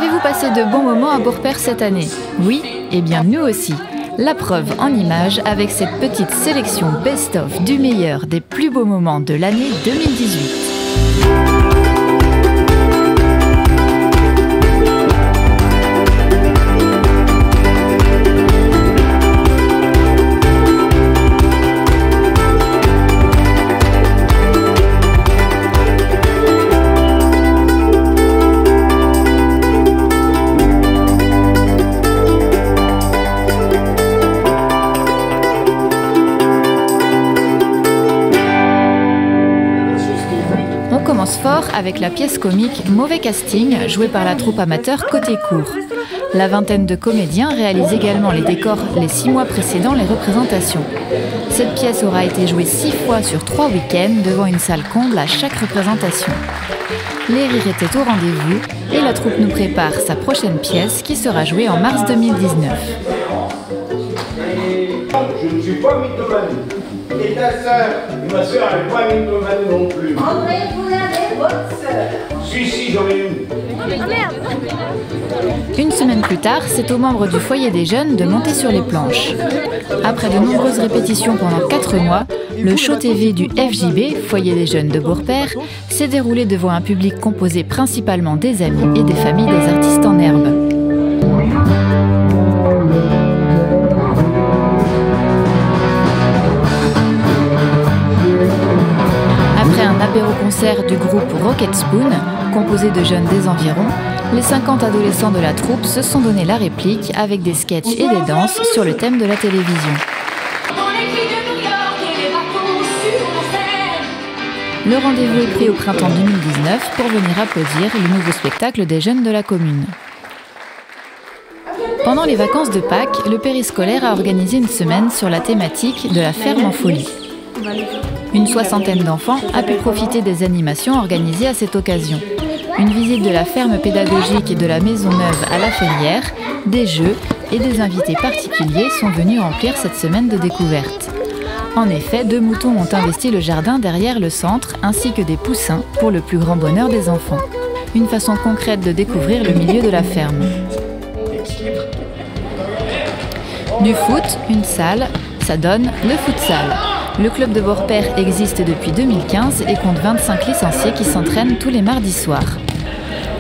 Avez-vous passé de bons moments à Beaurepaire cette année? Oui? Eh bien nous aussi. La preuve en images avec cette petite sélection best-of du meilleur des plus beaux moments de l'année 2018. On commence fort avec la pièce comique Mauvais Casting, jouée par la troupe amateur Côté Court. La vingtaine de comédiens réalisent également les décors les 6 mois précédant les représentations. Cette pièce aura été jouée 6 fois sur 3 week-ends devant une salle comble à chaque représentation. Les rires étaient au rendez-vous et la troupe nous prépare sa prochaine pièce qui sera jouée en mars 2019. Je ne suis pas mythomane. Et ta sœur, ma sœur, elle n'est pas mythomane non plus. André, vous avez votre sœur. Si, j'en ai une. Une semaine plus tard, c'est aux membres du foyer des jeunes de monter sur les planches. Après de nombreuses répétitions pendant 4 mois, le show TV du FJB, Foyer des jeunes de Beaurepaire, s'est déroulé devant un public composé principalement des amis et des familles des artistes en herbe. Après un apéro-concert du groupe Rocket Spoon, composé de jeunes des environs, les 50 adolescents de la troupe se sont donné la réplique avec des sketchs et des danses sur le thème de la télévision. Le rendez-vous est pris au printemps 2019 pour venir applaudir le nouveau spectacle des jeunes de la commune. Pendant les vacances de Pâques, le périscolaire a organisé une semaine sur la thématique de la ferme en folie. Une 60aine d'enfants a pu profiter des animations organisées à cette occasion. Une visite de la ferme pédagogique et de la maison neuve à la Ferrière, des jeux et des invités particuliers sont venus remplir cette semaine de découverte. En effet, 2 moutons ont investi le jardin derrière le centre, ainsi que des poussins pour le plus grand bonheur des enfants. Une façon concrète de découvrir le milieu de la ferme. Du foot, une salle, ça donne le futsal. Le club de Beaurepaire existe depuis 2015 et compte 25 licenciés qui s'entraînent tous les mardis soirs.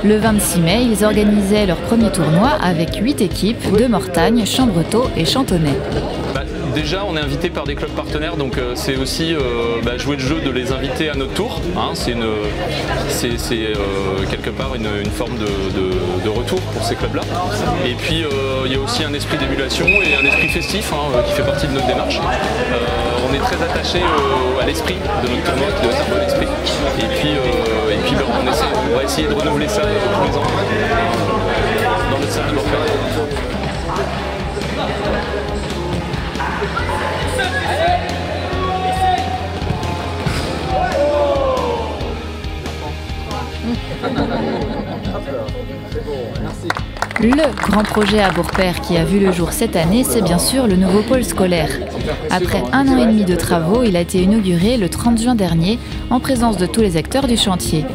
Le 26 mai, ils organisaient leur premier tournoi avec 8 équipes de Mortagne, Chambretot et Chantonnay. Déjà, on est invité par des clubs partenaires, donc c'est aussi jouer le jeu de les inviter à notre tour. Hein, c'est quelque part une forme de retour pour ces clubs-là. Et puis, il y a aussi un esprit d'émulation et un esprit festif qui fait partie de notre démarche. On est très attaché à l'esprit de notre tournoi, qui doit être un bon esprit. Et puis on va essayer de renouveler ça tous les ans dans notre salle de Beaurepaire. Le grand projet à Beaurepaire qui a vu le jour cette année, c'est bien sûr le nouveau pôle scolaire. Après 1 an et demi de travaux, il a été inauguré le 30 juin dernier en présence de tous les acteurs du chantier.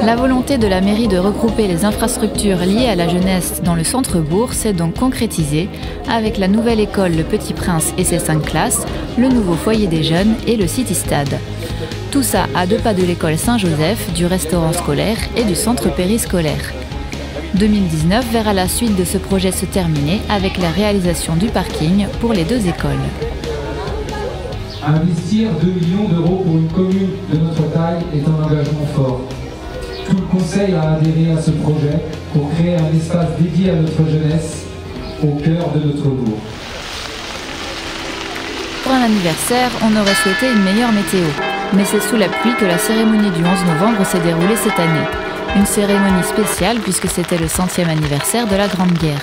La volonté de la mairie de regrouper les infrastructures liées à la jeunesse dans le centre-bourg s'est donc concrétisée avec la nouvelle école Le Petit Prince et ses 5 classes, le nouveau foyer des jeunes et le City Stade. Tout ça à 2 pas de l'école Saint-Joseph, du restaurant scolaire et du centre périscolaire. 2019 verra la suite de ce projet se terminer avec la réalisation du parking pour les 2 écoles. Investir 2 millions d'euros pour une commune de notre taille est un engagement fort. Tout le conseil a adhéré à ce projet pour créer un espace dédié à notre jeunesse au cœur de notre bourg. Pour un anniversaire, on aurait souhaité une meilleure météo. Mais c'est sous la pluie que la cérémonie du 11 novembre s'est déroulée cette année. Une cérémonie spéciale puisque c'était le 100e anniversaire de la Grande Guerre.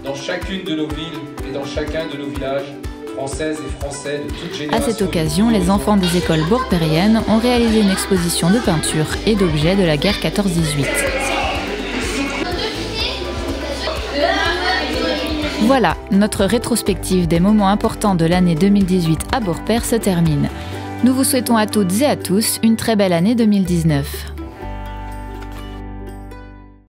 Dans chacune de nos villes et dans chacun de nos villages, Françaises et Français de toute génération. À cette occasion, les enfants des écoles beaurepairiennes ont réalisé une exposition de peintures et d'objets de la guerre 14-18. Voilà, notre rétrospective des moments importants de l'année 2018 à Beaurepaire se termine. Nous vous souhaitons à toutes et à tous une très belle année 2019.